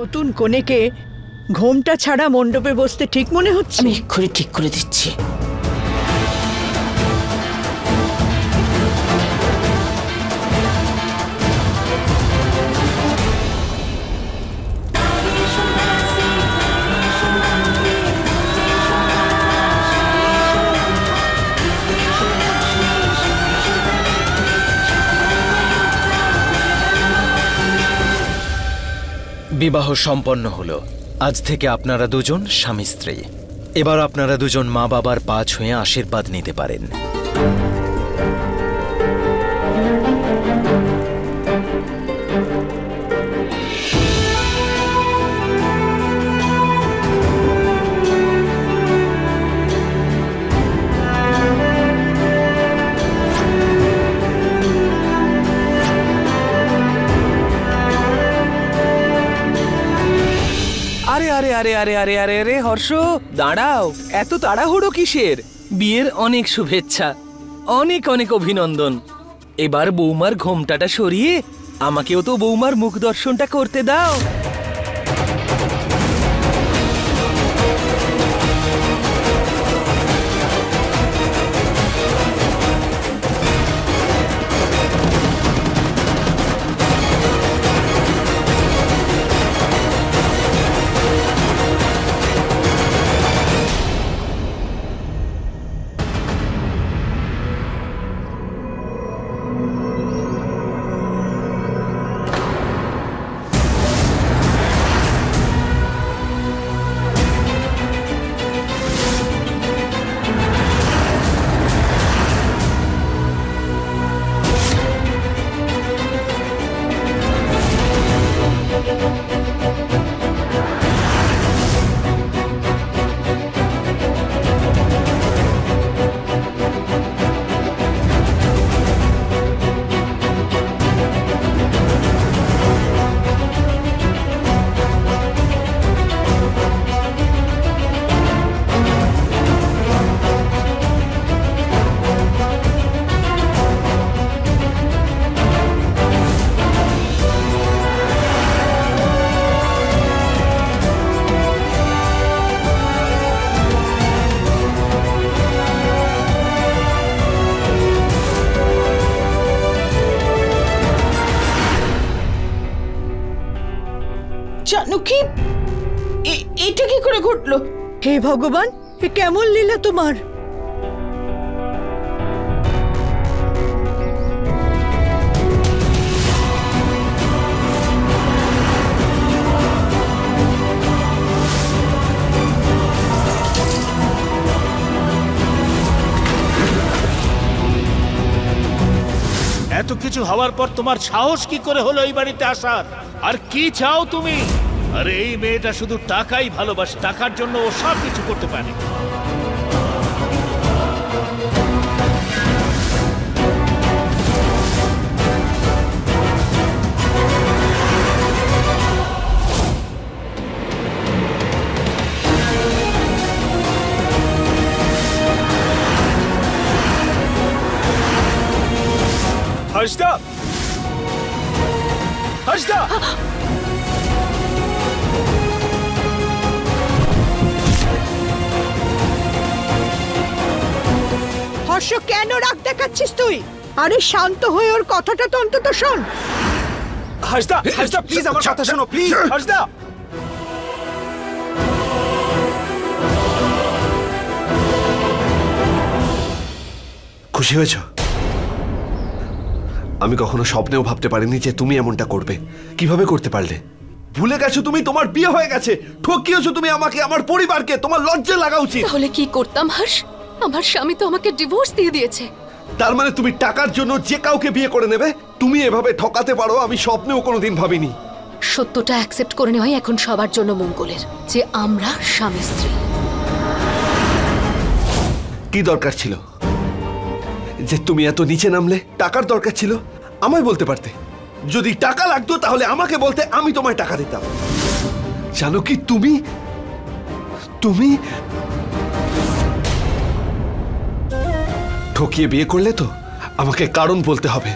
নতুন কনেকে ঘোমটা ছাড়া মণ্ডপে বসতে ঠিক মনে হচ্ছে? আমি এক্ষুনি ঠিক করে দিচ্ছি। বিবাহ সম্পন্ন হলো। আজ থেকে আপনারা দুজন স্বামী স্ত্রী। এবার আপনারা দুজন মা বাবার পা ছুঁয়ে আশীর্বাদ নিতে পারেন। আরে আরে আরে আরে আরে আরে আরে হর্ষ, দাঁড়াও, এত তাড়াহুড়ো কিসের? বিয়ের অনেক শুভেচ্ছা, অনেক অনেক অভিনন্দন। এবার বৌমার ঘোমটাটা সরিয়ে আমাকেও তো বৌমার মুখ দর্শনটা করতে দাও। জানকী, এটা কি করে ঘটলো? হে ভগবান, এ কেমন লীলা তোমার! এত কিছু হওয়ার পর তোমার সাহস কি করে হলো এই বাড়িতে আসার? আর কি চাও তুমি? আরে এই মেয়েটা শুধু টাকাই ভালোবাসে, টাকার জন্য ও সব কিছু করতে পারে। হর্ষদা! হর্ষদা! হর্ষ, কেন রাগ দেখাচ্ছিস তুই? আরে শান্ত হয়ে ওর কথাটা তো অন্তত শোন। হর্ষদা, হর্ষদা প্লিজ আমার কথা শোনো, প্লিজ হর্ষদা। খুশি হয়েছ? আমি কখনো স্বপ্নেও ভাবতে পারিনি যে তুমি এমনটা করবে। কিভাবে করতে পারলে? ভুলে গেছো তুমি? তোমার বিয়ে হয়ে গেছে, ঠকিয়েছো তুমি আমাকে, আমার পরিবারকে। তোমার লজ্জা লাগা উচিত। তাহলে কি করতাম হর্ষ? আমার স্বামী তো আমাকে ডিভোর্স দিয়ে দিয়েছে। তার মানে তুমি টাকার জন্য যে কাউকে বিয়ে করে নেবে? তুমি এভাবে ঠকাতে পারো আমি স্বপ্নেও কোনোদিন ভাবিনি। সত্যটা অ্যাকসেপ্ট করে নেওয়াই এখন সবার জন্য মঙ্গলের, যে আমরা স্বামী স্ত্রী। কি দরকার ছিল যে তুমি এত নিচে নামলে? টাকার দরকার ছিল, আমায় বলতে পারতে। যদি টাকা লাগতো তাহলে আমাকে বলতে, আমি তোমায় টাকা দিতাম। জানো কি, তুমি তুমি ঠকিয়ে বিয়ে করলে তো আমাকে কারণ বলতে হবে।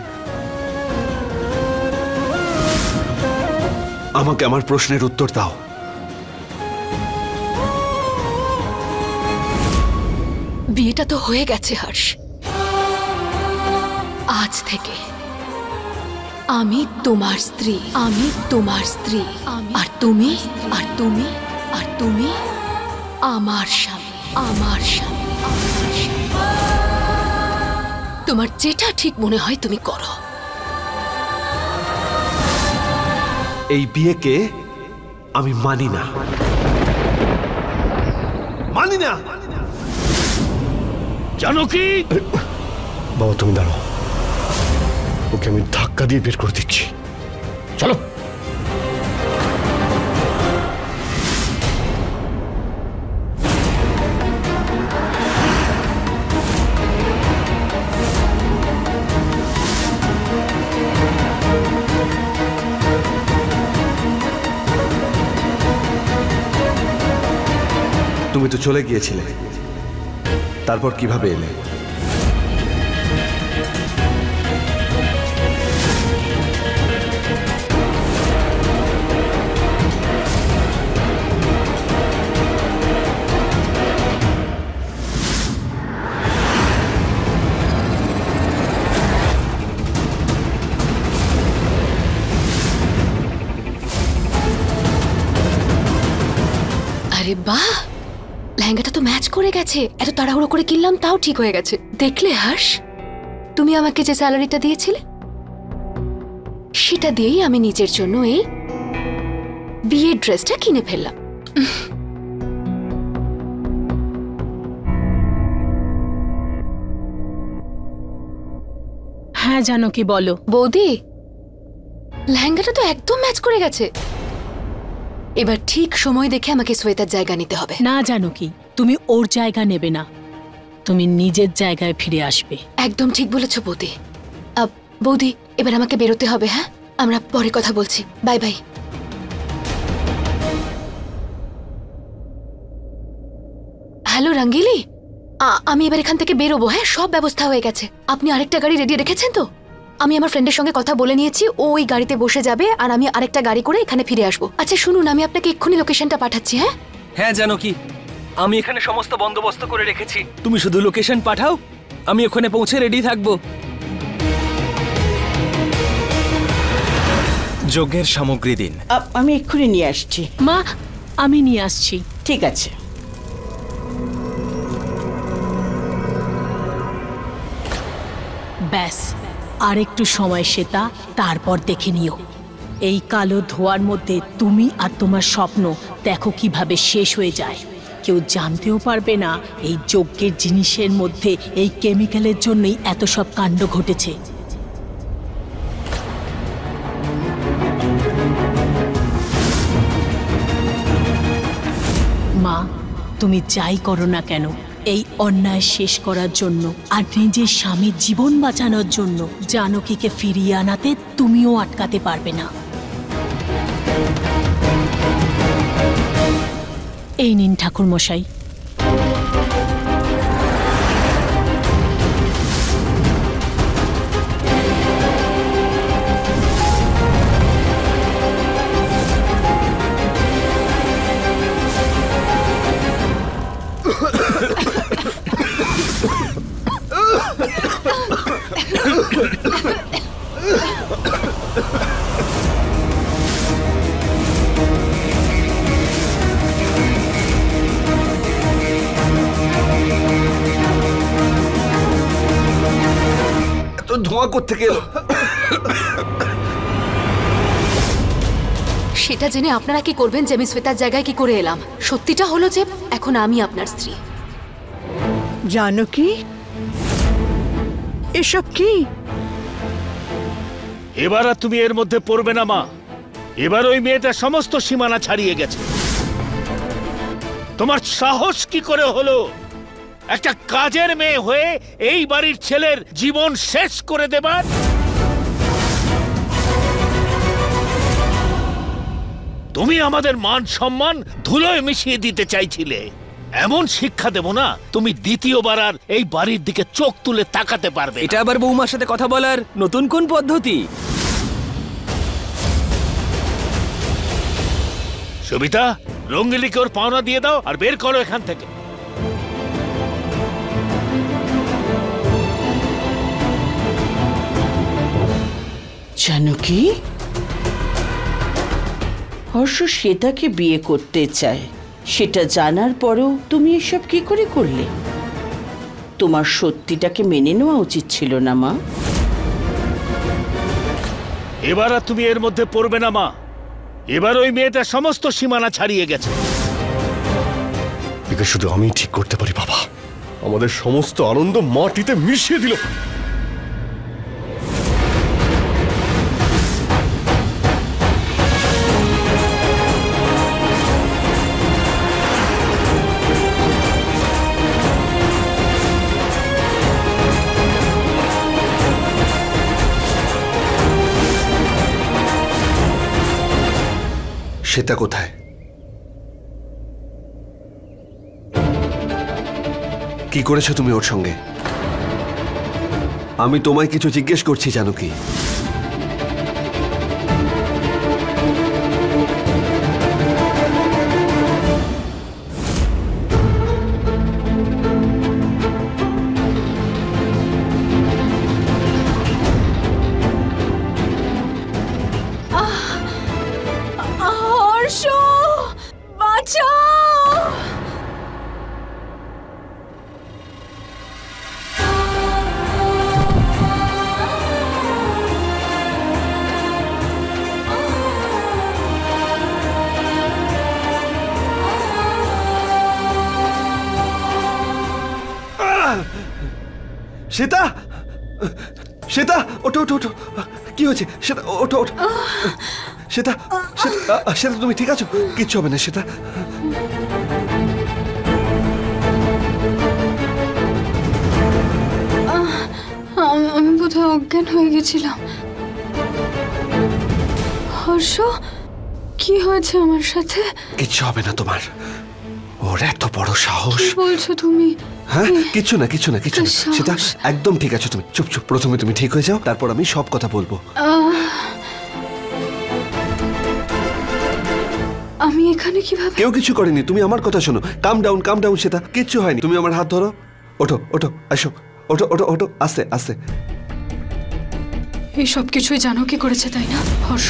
আমাকে আমার প্রশ্নের উত্তর দাও। বিয়েটা তো হয়ে গেছে হর্ষ। আজ থেকে আমি তোমার স্ত্রী, আমি তোমার স্ত্রী, আর তুমি আর তুমি আর তুমি আমার স্বামী, আমার স্বামী, আমার স্বামী। তোমার যেটা ঠিক মনে হয় তুমি করো। এই বিয়েকে আমি মানি না, মানি না। জানো কি? বাবা তুমি দাঁড়াও, ওকে আমি ধাক্কা দিয়ে বের করে দিচ্ছি। চলো। তুমি তো চলে গিয়েছিলে, তারপর কিভাবে এলে? আরে বাহ, লেহেঙ্গাটা তো ম্যাচ করে গেছে। এত তাড়াহুড়ো করে কিনলাম তাও ঠিক হয়ে গেছে। দেখলে হর্ষ, তুমি আমাকে যে স্যালারিটা দিয়েছিলে সেটা দিয়েই আমি নিজের জন্য এই বিয়ের ড্রেসটা কিনে ফেললাম। হ্যাঁ জানো কি, বলো। বৌদি, লেহেঙ্গাটা তো একদম ম্যাচ করে গেছে। এবার ঠিক সময় দেখে আমাকে শ্বেতার জায়গা নিতে হবে। না জানো কি, তুমি ওর জায়গা নেবে না, তুমি নিজের জায়গায় ফিরে আসবে। একদম ঠিক বলেছ বৌদি। বৌদি, এবার আমাকে বেরোতে হবে। হ্যাঁ, আমরা পরে কথা বলছি। Bye bye. হ্যালো রঙ্গিলি, আমি এবার এখান থেকে বেরোবো। হ্যাঁ, সব ব্যবস্থা হয়ে গেছে। আপনি আরেকটা গাড়ি রেডি রেখেছেন তো? আমি আমার ফ্রেন্ডের সঙ্গে কথা বলে নিয়েছি, ও ওই গাড়িতে বসে যাবে আর আমি আরেকটা গাড়ি করে এখানে ফিরে আসবো। আচ্ছা শুনুন, আমি আপনাকে এক্ষুনি লোকেশনটা পাঠাচ্ছি। হ্যাঁ হ্যাঁ জানো কি, আমি এখানে সমস্ত বন্দোবস্ত করে রেখেছি, তুমি শুধু লোকেশন পাঠাও, আমি ওখানে পৌঁছে রেডি থাকবো। যজ্ঞের সামগ্রী দিন। আমি এক্ষুনি নিয়ে আসছি। মা, আমি নিয়ে আসছি। ঠিক আছে। ব্যাস, আর একটু সময় শ্বেতা, তারপর দেখে নিও। এই কালো ধোঁয়ার মধ্যে তুমি আর তোমার স্বপ্ন দেখো কিভাবে শেষ হয়ে যায়। কেউ জানতেও পারবে না এই যজ্ঞের জিনিসের মধ্যে এই কেমিক্যালের জন্যই এত সব কাণ্ড ঘটেছে। মা, তুমি যাই করো না কেন, এই অন্যায় শেষ করার জন্য আর নিজের স্বামীর জীবন বাঁচানোর জন্য জানকীকে ফিরিয়ে আনাতে তুমিও আটকাতে পারবে না। এই নিন ঠাকুর মশাই। ধোঁয়া কোত্থেকে এলো? সেটা জেনে আপনারা কি করবেন যে আমি শ্বেতার জায়গায় কি করে এলাম? সত্যিটা হলো যে এখন আমি আপনার স্ত্রী। জানো কি, এসব কি? এবার আর তুমি এর মধ্যে পড়বে না মা। এবার ওই মেয়েটা সমস্ত সীমানা ছাড়িয়ে গেছে। তোমার সাহস কি করে হলো একটা কাজের মেয়ে হয়ে এই বাড়ির ছেলের জীবন শেষ করে দেবার? তুমি আমাদের মান সম্মান ধুলোয় মিশিয়ে দিতে চাইছিলে। এমন শিক্ষা দেব না তুমি দ্বিতীয়বার আর এই বাড়ির দিকে চোখ তুলে তাকাতে পারবে না। এটা আবার বৌমার সাথে কথা বলার নতুন কোন পদ্ধতি? সবিতা, রঙ্গিলীকে ওর পাওনা দিয়ে দাও আর বের করো এখান থেকে। জানকী, হর্ষ শ্বেতাকে বিয়ে করতে চায়, সেটা জানার পরেও তুমি এসব কি করে করলে? তোমার সত্যিটাকে মেনে নেওয়া উচিত ছিল না মা। এবার আর তুমি এর মধ্যে পড়বে না মা। এবার ওই মেয়েটা সমস্ত সীমানা ছাড়িয়ে গেছে। একে শুধু আমি ঠিক করতে পারি বাবা। আমাদের সমস্ত আনন্দ মাটিতে মিশিয়ে দিল। শ্বেতা কোথায়? কি করেছো তুমি ওর সঙ্গে? আমি তোমায় কিছু জিজ্ঞেস করছি জানকী। হর্ষ, বাঁচাও! শ্বেতা, শ্বেতা, ওঠো ওঠো ওঠো। কি হয়েছে শ্বেতা? ওঠো ওঠো। শ্বেতা, শ্বেতা তুমি ঠিক আছো? কিচ্ছু হবে না শ্বেতা। আমি বোধহয় অজ্ঞান হয়ে গেছিলাম। হর্ষ, কি হয়েছে আমার সাথে? কিচ্ছু হবে না তোমার। ওর এত বড় সাহস! কি বলছো তুমি? হ্যাঁ, কিছু না কিছু না কিছু না শ্বেতা, একদম ঠিক আছে তুমি। চুপ চুপ, প্রথমে তুমি ঠিক হয়ে যাও, তারপর আমি সব কথা বলবো। আমি এখানে কিভাবে? কেউ কিছু করেনি, তুমি আমার কথা শোনো। কাম ডাউন শ্বেতা, কিচ্ছু হয়নি। তুমি আমার হাত ধরো। ওঠো ওঠো, আসো, ওঠো ওঠো ওঠো, আস্তে আস্তে। এই সব কিছুই জানকী করেছে, তাই না? হর্ষ,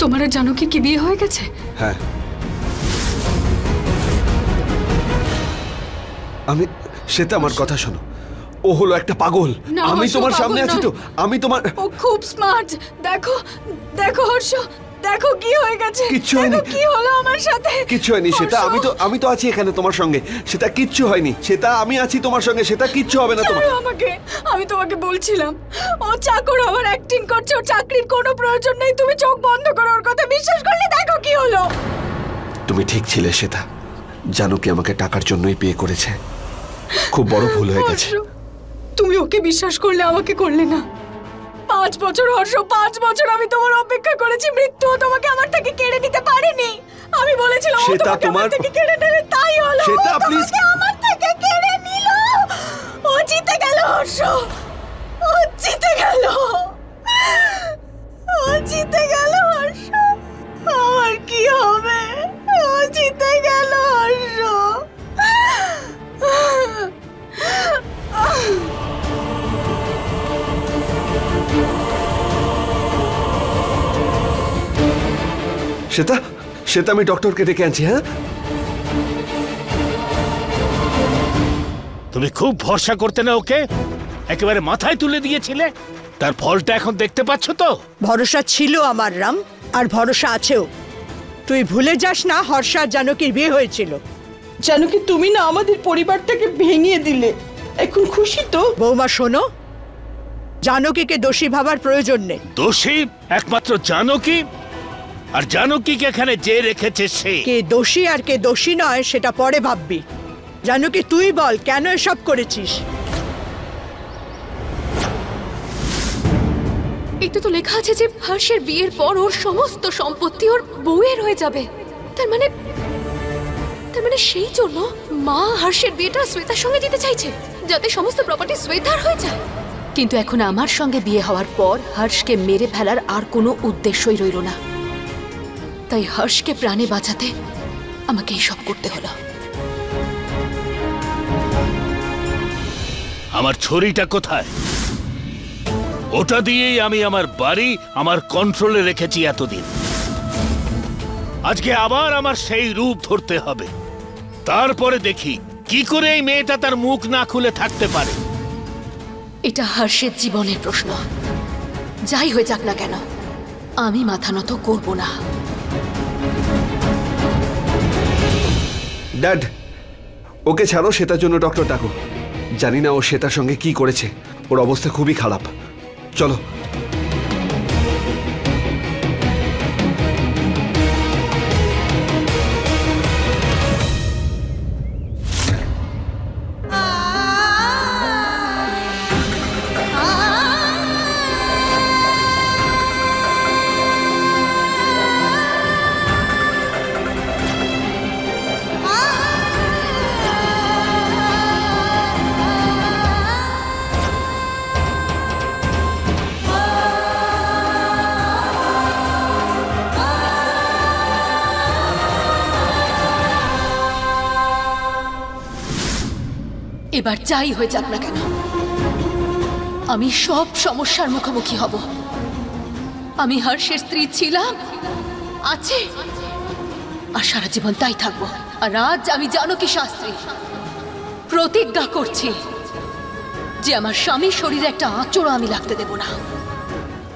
তোমার আর জানকী কি বিয়ে হয়ে গেছে? হ্যাঁ, আমি শ্বেতা, আমার কথা শোনো। ও হলো একটা পাগল। আমি তোমার সামনে আছি তো, আমি তোমার। ও খুব স্মার্ট। দেখো দেখো হর্ষ, দেখো কি হয়ে গেছে। কিচ্ছু হয়নি। কি হলো আমার সাথে? কিচ্ছু হয়নি শ্বেতা, আমি তো আছি এখানে তোমার সঙ্গে। সেটা কিচ্ছু হয়নি শ্বেতা, আমি আছি তোমার সঙ্গে। সেটা কিচ্ছু হবে না তোমার। আমাকে, আমি তোমাকে বলছিলাম ও চাকর আমার অ্যাক্টিং করছে, ওর চাকরির কোনো প্রয়োজন নেই। তুমি চোখ বন্ধ করো, ওর কথা বিশ্বাস করলে দেখো কি হলো। তুমি ঠিক ছিলে শ্বেতা, জানকী আমাকে টাকার জন্যই বিয়ে করেছে। খুব বড় ভুল হয়ে গেছে। তুমি ওকে বিশ্বাস করলে, আমাকে করলে না। 5 বছর হর্ষ, 5 বছর আমি তোমার অপেক্ষা করেছি। মৃত্যুও তোমাকে আমার থেকে কেড়ে নিতে পারেনি। আমি বলেছিলাম ও তোমাকে আমার থেকে কেড়ে নেবে, তাই হলো। শ্বেতা প্লিজ, আমার থেকে কেড়ে নিল। ও জিতে গেল হর্ষ, ও জিতে গেল, ও জিতে গেল হর্ষ। আমার কি হবে? ও জিতে গেল হর্ষ। শ্বেতা, শ্বেতা, আমি ডক্টরকে ডেকে আনছি। হ্যাঁ, তুমি খুব ভরসা করতে না ওকে, একেবারে মাথায় তুলে দিয়েছিলে। তার ফলটা এখন দেখতে পাচ্ছ তো। ভরসা ছিল আমার রাম, আর ভরসা আছেও। তুই ভুলে যাস না হর্ষ আর জানকীর বিয়ে হয়েছিল। জানকী, তুমি না আমাদের পরিবারটাকে ভেঙে দিলে। এখন খুশি তো? বৌমা শোনো, জানকীকে দোষী ভাবার প্রয়োজন নেই। দোষী একমাত্র জানকী, আর জানকীকে এখানে যে রেখেছে সে। কে দোষী আর কে দোষী নয় সেটা পরে ভাববি। জানকী, তুই বল কেন এসব করেছিস? এতে তো লেখা আছে যে হর্ষের বিয়ের পর ওর সমস্ত সম্পত্তি ওর বউয়ের হয়ে যাবে। তার মানে সেই জন্য মা হর্ষের বিয়েটা শ্বেতার সঙ্গে দিতে চাইছে, যাতে সমস্ত প্রপার্টি শ্বেতার হয়ে যায়। কিন্তু এখন আমার সঙ্গে বিয়ে হওয়ার পর হর্ষকে মেরে ফেলার আর কোনো উদ্দেশ্যই রইল না। তাই হর্ষকে প্রাণে বাঁচাতে আমাকে এইসব করতে হলো। আমার ছড়িটা কোথায়? ওটা দিয়েই আমি আমার বাড়ি আমার কন্ট্রোলে রেখেছি এতদিন। আজকে আবার আমার সেই রূপ ধরতে হবে। তারপরে দেখি কি করে এই মেয়েটা তার মুখ না খুলে থাকতে পারে। এটা হর্ষের জীবনের প্রশ্ন। যাই হয়ে যাক না কেন, আমি মাথা নত করব না। ড্যাড, ওকে ছাড়ো, শ্বেতার জন্য ডক্টর ডাকো। জানি না ও শ্বেতার সঙ্গে কি করেছে, ওর অবস্থা খুবই খারাপ। চলো। এবার যাই হয়ে যাক না কেন, আমি সব সমস্যার মুখোমুখি হব। আমি হর্ষের স্ত্রী ছিলাম, আছে, আর সারা জীবন তাই থাকবো। আর আজ আমি জানকী শাস্ত্রী প্রতিজ্ঞা করছি যে আমার স্বামীর শরীরে একটা আঁচড়ও আমি লাগতে দেব না।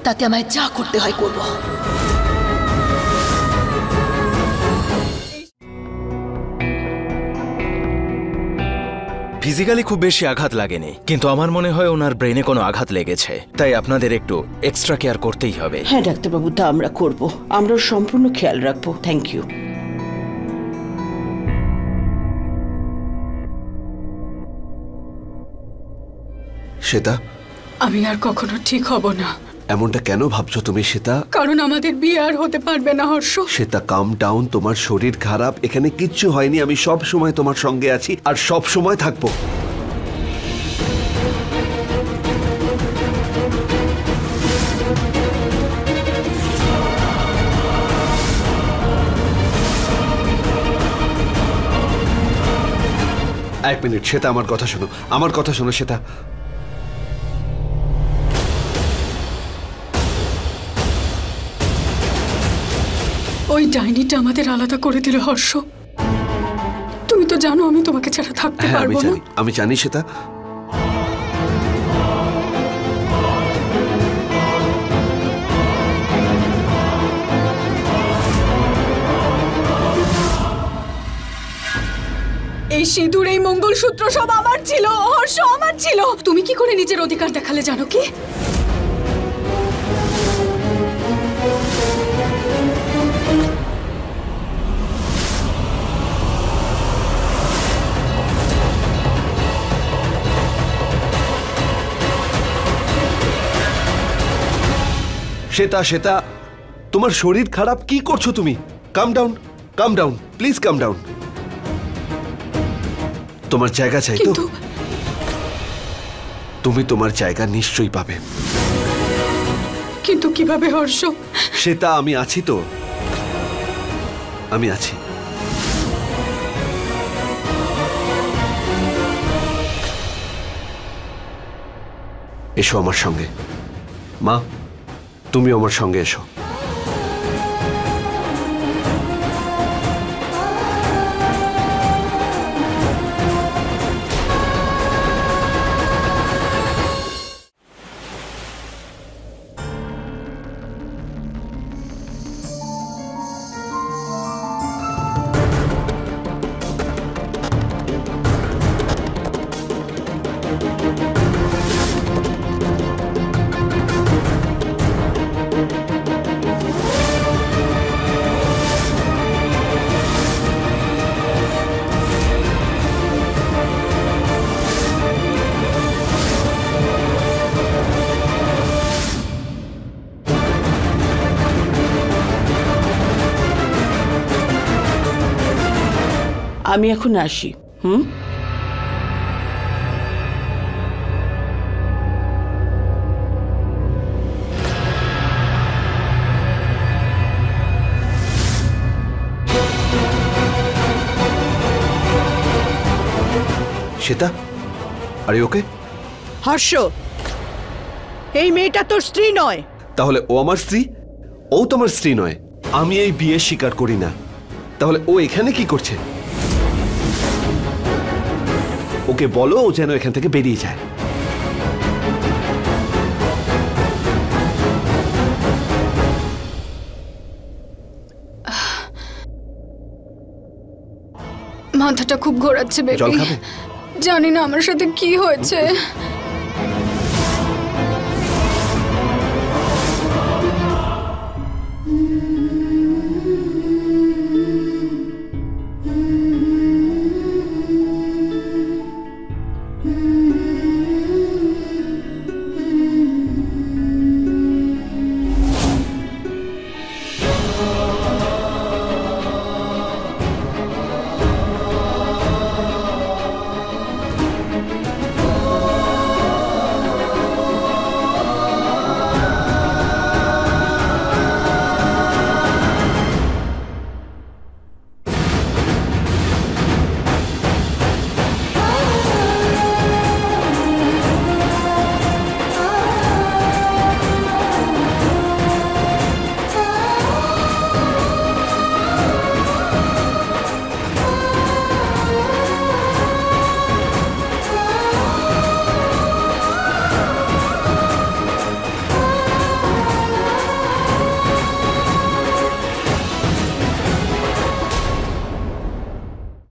তাতে আমায় যা করতে হয় করব। ফিজিক্যালি খুব বেশি আঘাত লাগেনি, কিন্তু আমার মনে হয় ওনার ব্রেনে কোনো আঘাত লেগেছে, তাই আপনাদের একটু এক্সট্রা কেয়ার করতেই হবে। হ্যাঁ ডাক্তারবাবু, তা আমরা করব। আমরা সম্পূর্ণ খেয়াল রাখবো। Thank you. শ্বেতা, আমি আর কখনো ঠিক হব না। এমনটা কেন ভাবছো তুমি শ্বেতা? কারণ আমাদের বিয়ে আর হতে পারবে না হর্ষ। শ্বেতা, কাম ডাউন। তোমার শরীর খারাপ, এখানে কিচ্ছু হয়নি। আমি সব সময় তোমার সঙ্গে আছি আর সব সময় থাকবো। এক মিনিট শ্বেতা, আমার কথা শোনো, আমার কথা শোনো শ্বেতা। ওই ডাইনিটা আমাদের আলাদা করে দিল হর্ষ। তুমি তো জানো আমি তোমাকে ছাড়া থাকতে পারবো না। আমি জানি শ্বেতা। এই সিঁদুর, এই মঙ্গলসূত্র সব আমার ছিল হর্ষ, আমার ছিল। তুমি কি করে নিজের অধিকার দেখালে জানো কি? শ্বেতা, শ্বেতা, তোমার শরীর খারাপ, কি করছো তুমি? Come down, come down, please come down. তোমার জায়গা চাই তো? তুমি তোমার জায়গা নিশ্চয়ই পাবে। কিন্তু কিভাবে হর্ষ? শ্বেতা, আমি আছি তো, আমি আছি। এসো আমার সঙ্গে। মা, তুমি আমার সঙ্গে এসো। আমি এখন আসি। হুম। শ্বেতা, আরে ওকে? হর্ষ, এই মেয়েটা তোর স্ত্রী নয়। তাহলে ও আমার স্ত্রী? ও তোমার স্ত্রী নয়। আমি এই বিয়ে স্বীকার করি না। তাহলে ও এখানে কি করছে? ওকে বলো ও যেন এখান থেকে বেরিয়ে যায়। মাথাটা খুব ঘোরাচ্ছে জল বেবি। খাবে? জানি না আমার সাথে কি হয়েছে।